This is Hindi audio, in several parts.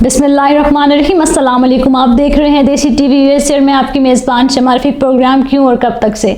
बिस्मिल्लाहिर्रहमानिर्रहीम, अस्सलाम वालेकुम। आप देख रहे हैं देसी टीवी यूएसए। मैं आपकी मेज़बान शमा रफ़ीक। प्रोग्राम क्यों और कब तक से।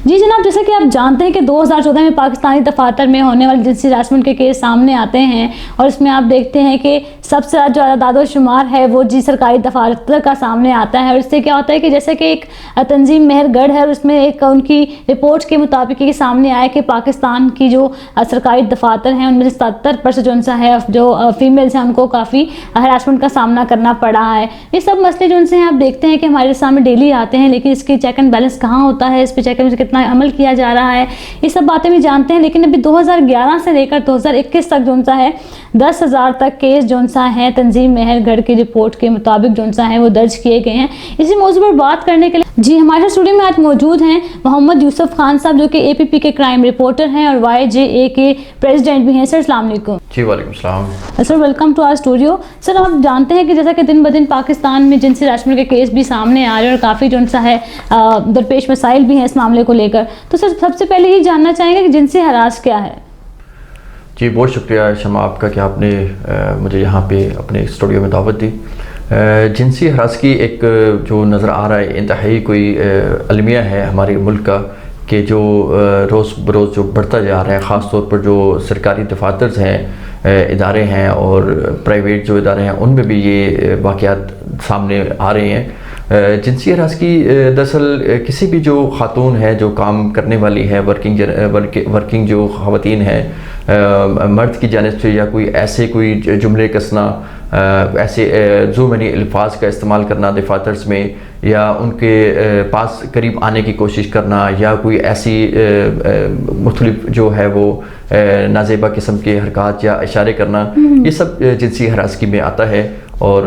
जी जनाब, जैसा कि आप जानते हैं कि 2014 में पाकिस्तानी दफातर में होने वाले जिनसी हरासमेंट के केस सामने आते हैं और इसमें आप देखते हैं कि सबसे ज़्यादा जो दादोशुमार है वो जी सरकारी दफातर का सामने आता है। और इससे क्या होता है कि जैसे कि एक तंजीम मेहरगढ़ है, उसमें एक उनकी रिपोर्ट के मुताबिक ये सामने आया कि पाकिस्तान की जो सरकारी दफातर हैं उनमें से 77% जो उनसा है जो फीमेल्स हैं उनको काफ़ी हरासमेंट का सामना करना पड़ा है। ये सब मसले जो उनसे हैं आप देखते हैं कि हमारे सामने डेली आते हैं, लेकिन इसकी चेक एंड बैलेंस कहाँ होता है, इस पर चेक एंड कितना अमल किया जा रहा है, ये सब बातें भी जानते हैं। लेकिन अभी 2011 से लेकर 2021 तक जो सा है 10,000 तक केस जो सा है तंजीम मेहरगढ़ की रिपोर्ट के मुताबिक जो सा है वो दर्ज किए गए हैं। इसी मौजूद पर बात करने के लिए जी हमारे साथ स्टूडियो में आज मौजूद हैं मोहम्मद यूसुफ खान साहब, जो कि APP के क्राइम रिपोर्टर हैं और YJA के प्रेसिडेंट भी हैं। सर अस्सलाम वालेकुम। जी वालेकुम सलाम। Sir welcome to our studio. Sir आप जानते हैं कि जैसा कि दिन ब दिन पाकिस्तान में जिनसी हरासमेंट के केस भी सामने आ रहे हैं और काफ़ी जो सा है दरपेश मसाइल भी हैं इस मामले को लेकर, तो सर सबसे पहले ये जानना चाहेंगे कि जिनसी हरास क्या है। जी बहुत शुक्रिया शमा आपका कि आपने मुझे यहाँ पे अपने स्टूडियो में दावत दी। जिनसी हरास की एक जो नज़र आ रहा है इंतहाई कोई अलमिया है हमारे मुल्क का कि जो रोज़ बरोज़ जो बढ़ता जा रहा है, ख़ास तौर पर जो सरकारी दफातर हैं, इदारे हैं और प्राइवेट जो इदारे हैं उनमें भी ये वाक़यात सामने आ रहे हैं। जिनसी हरास की दरअसल किसी भी जो खातून है जो काम करने वाली है, वर्किंग जो ख़वातीन हैं, मर्द की जानिब से या कोई ऐसे कोई जुमले कसना, ऐसे जो मैंने अल्फाज का इस्तेमाल करना दफातर्स में, या उनके पास करीब आने की कोशिश करना, या कोई ऐसी मुख्तलिफ जो है वो नाजेबा किस्म के हरकत या इशारे करना, ये सब जिनसी हरासगी में आता है। और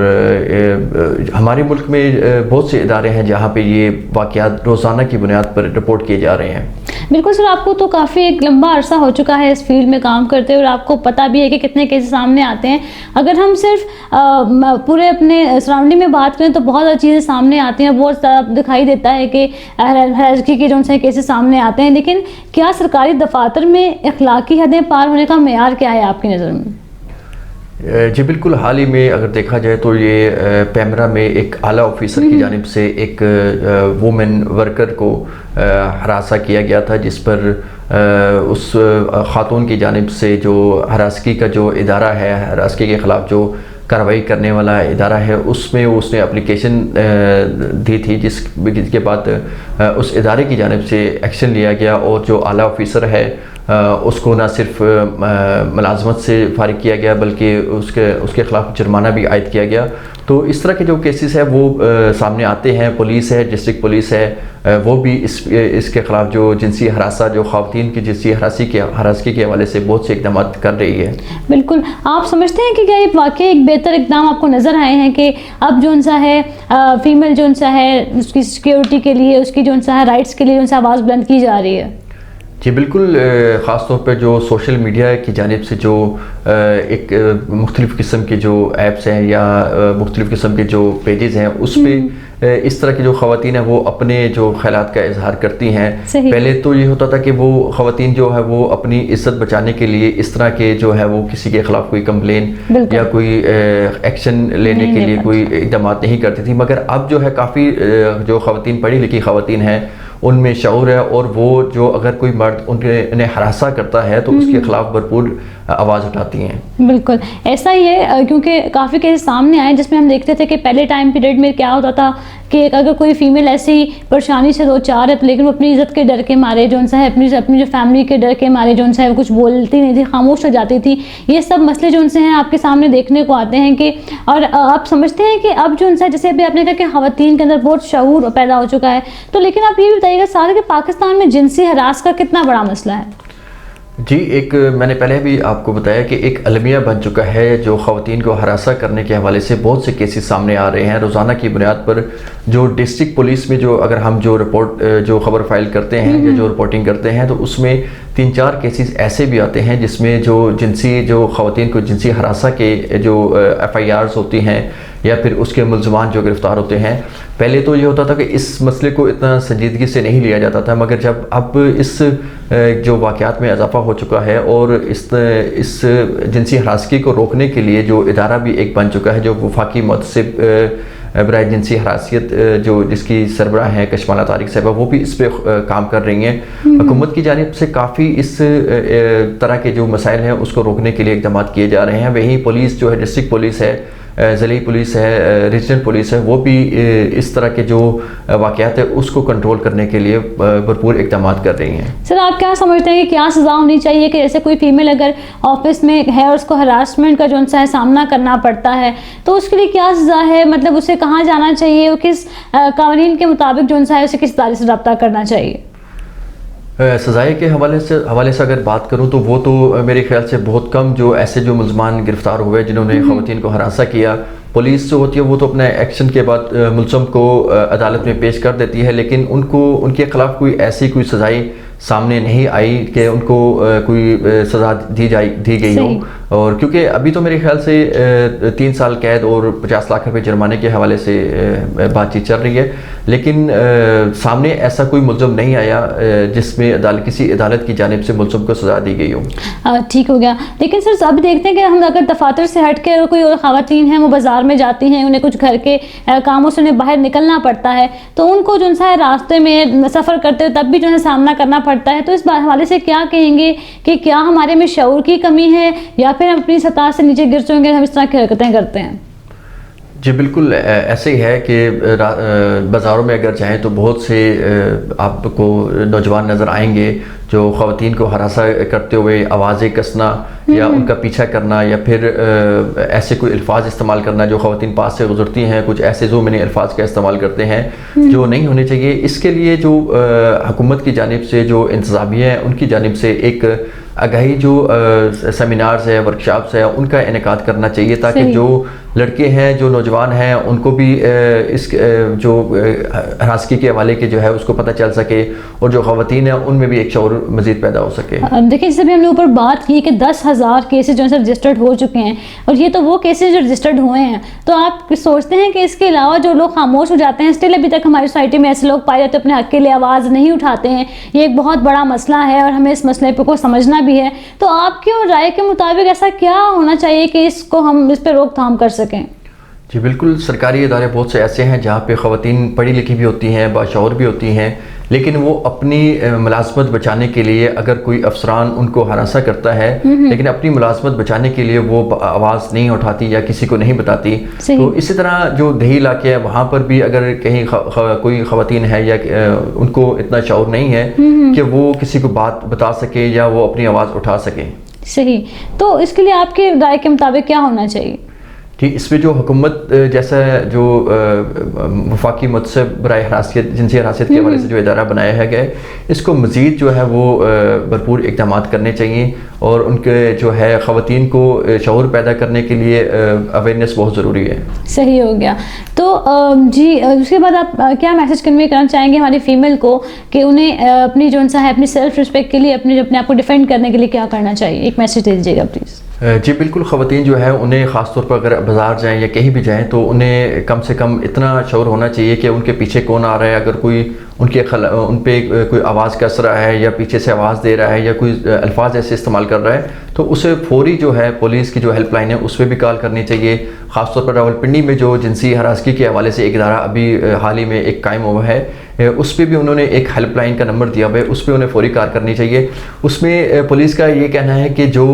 हमारे मुल्क में बहुत से इदारे हैं जहाँ पे ये वाक़यात रोज़ाना की बुनियाद पर रिपोर्ट किए जा रहे हैं। बिल्कुल सर, आपको तो काफ़ी एक लंबा अरसा हो चुका है इस फील्ड में काम करते हुए और आपको पता भी है कि कितने केसेस सामने आते हैं। अगर हम सिर्फ पूरे अपने सराउंडिंग में बात करें तो बहुत सारी चीज़ें सामने आती हैं, बहुत दिखाई देता है कि हरासगी के जो से केसेस सामने आते हैं। लेकिन क्या सरकारी दफातर में अखलाकी हदें पार होने का मेयार क्या है आपकी नज़र में? जी बिल्कुल, हाल ही में अगर देखा जाए तो ये पैमरा में एक आला ऑफिसर की जानिब से एक वुमेन वर्कर को हरासा किया गया था, जिस पर उस खातून की जानिब से जो हरासगी का जो इदारा है, हरासगी के ख़िलाफ़ जो कार्रवाई करने वाला इदारा है, उसमें उसने एप्लीकेशन दी थी, जिसके बाद उस इदारे की जानिब से एक्शन लिया गया और जो आला ऑफिसर है उसको ना सिर्फ मुलाजमत से फारिग किया गया बल्कि उसके ख़िलाफ़ जुर्माना भी आयद किया गया। तो इस तरह के जो केसेस है वो सामने आते हैं। पुलिस है, डिस्ट्रिक्ट पुलिस है, वो भी इसके ख़िलाफ़ जो जिनसी हरासा, जो ख़वातीन की जिनसी हरासगी के हवाले से बहुत से इक़दाम कर रही है। बिल्कुल, आप समझते हैं कि क्या ये वाकई एक बेहतर इक़दाम आपको नज़र आए हैं कि अब जो सा है फ़ीमेल जो सा है उसकी सिक्योरिटी के लिए, उसकी जो सा है राइट्स के लिए जो सा आवाज़ बुलंद की जा रही है? जी बिल्कुल, ख़ास तौर पर जो सोशल मीडिया की जानिब से जो एक मुख्तलिफ़ किस्म के जो ऐप्स हैं या मुख्तलिफ़ किस्म के जो पेजेस हैं, उस पर इस तरह की जो ख़वातीन हैं वो अपने जो ख़यालात का इजहार करती हैं। पहले तो ये होता था कि वो ख़वातीन जो है वो अपनी इज़्ज़त बचाने के लिए इस तरह के जो है वो किसी के ख़िलाफ़ कोई कंप्लेन या कोई एक्शन लेने के लिए कोई इक़दाम नहीं करती थी। मगर अब जो है काफ़ी जो ख़वातीन पढ़ी लिखी ख़वातीन हैं उनमें शऊर है और वो जो अगर कोई मर्द उन्हें हरासा करता है तो उसके खिलाफ भरपूर आवाज़ उठाती हैं। बिल्कुल ऐसा ही है, क्योंकि काफ़ी केस सामने आए जिसमें हम देखते थे कि पहले टाइम पीरियड में क्या होता था कि अगर कोई फीमेल ऐसी ही परेशानी से दो चार है तो लेकिन वो अपनी इज़्ज़त के डर के मारे जो सा है अपनी जो फैमिली के डर के मारे जो सा है वो कुछ बोलती नहीं थी, खामोश हो जाती थी। ये सब मसले जो उनसे हैं आपके सामने देखने को आते हैं कि और आप समझते हैं कि अब जो सा जैसे अभी आपने कहा कि ख़वातीन के अंदर बहुत शऊर पैदा हो चुका है, तो लेकिन आप ये भी बताइएगा सारे कि पाकिस्तान में जिनसी हरास का कितना बड़ा मसला है? जी, एक मैंने पहले भी आपको बताया कि एक अलमिया बन चुका है जो ख़वातीन को हरासा करने के हवाले से बहुत से केसेस सामने आ रहे हैं रोज़ाना की बुनियाद पर। जो डिस्ट्रिक्ट पुलिस में जो अगर हम जो खबर फाइल करते हैं या जो रिपोर्टिंग करते हैं तो उसमें 3-4 केसेस ऐसे भी आते हैं जिसमें जो ख़वातीन को जिनसी हरासा के जो FIRs होती हैं या फिर उसके मुलजमान जो गिरफ़्तार होते हैं। पहले तो ये होता था कि इस मसले को इतना संजीदगी से नहीं लिया जाता था, मगर जब अब इस जो वाक़यात में इजाफ़ा हो चुका है और इस जिनसी हरासगी को रोकने के लिए जो इदारा भी एक बन चुका है, जो वफाकी मुतसिब बराए जिनसी हरासियत जो जिसकी सरबराह हैं कशमाला तारिक साहिबा, वो भी इस पर काम कर रही हैं। हुकूमत की जानिब से काफ़ी इस तरह के जो मसाइल हैं उसको रोकने के लिए इक़दाम किए जा रहे हैं। वहीं पुलिस जो है, डिस्ट्रिक्ट पुलिस है, ज़िली पुलिस है, रीजनल पुलिस है, वो भी इस तरह के जो वाक़यात है उसको कंट्रोल करने के लिए भरपूर इक़दाम कर रही हैं। सर, आप क्या समझते हैं कि क्या सज़ा होनी चाहिए कि जैसे कोई फीमेल अगर ऑफिस में है और उसको हरासमेंट का जो है सामना करना पड़ता है, तो उसके लिए क्या सज़ा है? मतलब उसे कहाँ जाना चाहिए और किस कानून के मुताबिक जो है उसे किस इदारे से रब्ता करना चाहिए? सज़ाए के हवाले से अगर बात करूं तो वो तो मेरे ख्याल से बहुत कम जो ऐसे जो मुलजमान गिरफ़्तार हुए जिन्होंने ख़वातीन को हरासा किया, पुलिस जो होती है वो तो अपने एक्शन के बाद मुलज़म को अदालत में पेश कर देती है, लेकिन उनके ख़िलाफ़ कोई ऐसी कोई सज़ाई सामने नहीं आई कि उनको कोई सज़ा दी गई हो। और क्योंकि अभी तो मेरे ख्याल से 3 साल कैद और 50 लाख रुपए जुर्माने के हवाले से बातचीत चल रही है, लेकिन सामने ऐसा कोई मुलज़म नहीं आया जिसमें किसी अदालत की जानिब से मुलज़म को सज़ा दी गई हो। ठीक हो गया। लेकिन सर अब देखते हैं कि हम अगर दफातर से हट के कोई और ख़वातीन हैं वो बाज़ार में जाती हैं, उन्हें कुछ घर के कामों से उन्हें बाहर निकलना पड़ता है, तो उनको जो है रास्ते में सफ़र करते हुए तब भी जो है सामना करना पड़ता है। तो इस हवाले से क्या कहेंगे कि क्या हमारे में शऊर की कमी है या फिर हम अपनी सतह से नीचे गिर चुके हैं, हम इस तरह की हरकतें करते हैं? जी बिल्कुल ऐसे ही है कि बाज़ारों में अगर जाएं तो बहुत से आपको नौजवान नज़र आएंगे जो ख़वातीन को हरासा करते हुए आवाज़ें कसना या उनका पीछा करना या फिर ऐसे कोई अल्फाज इस्तेमाल करना जो ख़वातीन पास से गुजरती हैं, कुछ ऐसे जो मैंने अल्फाज का इस्तेमाल करते हैं जो नहीं होने चाहिए। इसके लिए जो हुकूमत की जानिब से जो इंतज़ामिया है उनकी जानिब से एक आगाही जो सेमिनार्स है, वर्कशॉप्स है, उनका इनेकाद करना चाहिए ताकि जो लड़के हैं, जो नौजवान हैं, उनको भी इस जो हरासगी के हवाले के जो है उसको पता चल सके और जो ख़वातीन हैं उनमें भी एक शऊर मज़ीद पैदा हो सके। देखिए, जैसे भी हमने ऊपर बात की कि 10,000 केसेज जो है रजिस्टर्ड हो चुके हैं और ये तो वो केसेज जो रजिस्टर्ड हुए हैं, तो आप सोचते हैं कि इसके अलावा जो लोग खामोश हो जाते हैं, स्टिल अभी तक हमारी सोसाइटी में ऐसे लोग पाए जाते हैं अपने हक़ के लिए आवाज़ नहीं उठाते हैं। ये एक बहुत बड़ा मसला है और हमें इस मसले को समझना भी है। तो आपकी राय के मुताबिक ऐसा क्या होना चाहिए कि इसको हम इस पर रोकथाम कर सकें? जी बिल्कुल, सरकारी इदारे बहुत से ऐसे हैं जहाँ पे ख़वातीन पढ़ी लिखी भी होती हैं, बाशऊर भी होती हैं, लेकिन वो अपनी मुलाजमत बचाने के लिए अगर कोई अफसरान उनको हरासा करता है लेकिन अपनी मुलाजमत बचाने के लिए वो आवाज़ नहीं उठाती या किसी को नहीं बताती। तो इसी तरह जो दही इलाके है वहाँ पर भी अगर कहीं कोई ख़वातीन है या उनको इतना शऊर नहीं है कि वो किसी को बात बता सके या वो अपनी आवाज़ उठा सकें। सही, तो इसके लिए आपके राय के मुताबिक क्या होना चाहिए? ठीक, इसमें जो हुकूमत जैसा जो वफाकी मुतसिब बराए हरासियत जिनसी हरासियत के हवाले से जो इदारा बनाया है गया, इसको मज़ीद जो है वो भरपूर इक़दाम करने चाहिए और उनके जो है ख़वातीन को शऊर पैदा करने के लिए अवेयरनेस बहुत ज़रूरी है। सही हो गया। तो जी, उसके बाद आप क्या मैसेज कन्वे करना चाहेंगे हमारी फ़ीमेल को कि उन्हें अपनी जो है अपनी सेल्फ़ रिस्पेक्ट के लिए अपने आप को डिफेंड करने के लिए क्या करना चाहिए? एक मैसेज दे दीजिएगा प्लीज़। जी बिल्कुल, ख़वातीन जो है उन्हें ख़ास तौर पर अगर बाज़ार जाएं या कहीं भी जाएं तो उन्हें कम से कम इतना शऊर होना चाहिए कि उनके पीछे कौन आ रहा है। अगर कोई उन पर कोई आवाज़ कस रहा है या पीछे से आवाज़ दे रहा है या कोई अल्फाज ऐसे इस्तेमाल कर रहा है तो उसे फौरी जो है पुलिस की जो हेल्पलाइन है उस पर भी कॉल करनी चाहिए। ख़ासतौर पर रावलपिंडी में जो जिनसी हरासगी के हवाले से एक इदारा अभी हाल ही में एक कायम हुआ है, उस पर भी उन्होंने एक हेल्पलाइन का नंबर दिया हुआ है, उस पर उन्हें फौरी कार करनी चाहिए। उसमें पुलिस का ये कहना है कि जो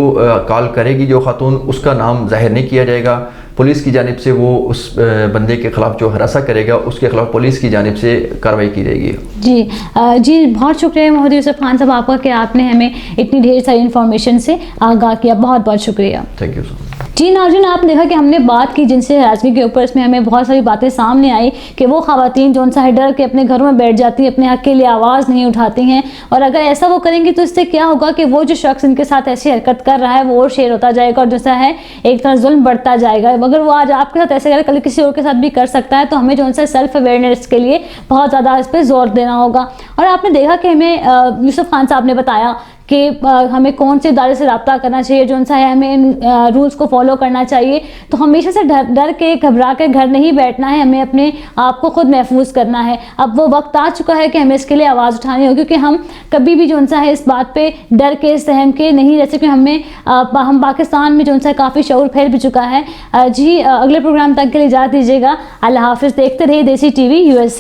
कॉल करेगी जो खातून, उसका नाम जाहिर नहीं किया जाएगा। पुलिस की जानिब से वो उस बंदे के ख़िलाफ़ जो हरासा करेगा उसके ख़िलाफ़ पुलिस की जानिब से कार्रवाई की जाएगी। जी बहुत शुक्रिया मोहम्मद यूसुफ खान साहब आपका कि आपने हमें इतनी ढेर सारी इन्फॉर्मेशन से आगाह किया। बहुत बहुत शुक्रिया। Thank you so much. जी नाज़रीन, आपने देखा कि हमने बात की जिनसे हरासगी के ऊपर, इसमें हमें बहुत सारी बातें सामने आई कि वो ख़वातीन जो उनसे डर के अपने घरों में बैठ जाती हैं, अपने हक़ के लिए आवाज़ नहीं उठाती हैं, और अगर ऐसा वो करेंगी तो इससे क्या होगा कि वो जो शख्स इनके साथ ऐसी हरकत कर रहा है वो और शेर होता जाएगा और जैसा है एक तरह जुल्म बढ़ता जाएगा। अगर वो आज आपके साथ ऐसे करे कल किसी और के साथ भी कर सकता है, तो हमें जो उनसे सेल्फ अवेयरनेस के लिए बहुत ज़्यादा इस पर जोर देना होगा। और आपने देखा कि हमें यूसुफ खान साहब ने बताया कि हमें कौन से इदारे से रब्ता करना चाहिए, जो सा है हमें इन रूल्स को फॉलो करना चाहिए। तो हमेशा से डर के घबरा के घर नहीं बैठना है, हमें अपने आप को खुद महफूज करना है। अब वो वक्त आ चुका है कि हमें इसके लिए आवाज़ उठानी होगी, क्योंकि हम कभी भी जो सा है इस बात पे डर के सहम के नहीं रह सकते। हम पाकिस्तान में जो सा काफ़ी शऊर फैल भी चुका है। जी अगले प्रोग्राम तक के लिए इजाज़त दीजिएगा। अल्लाह हाफिज़। देखते रहिए देसी टीवी USA।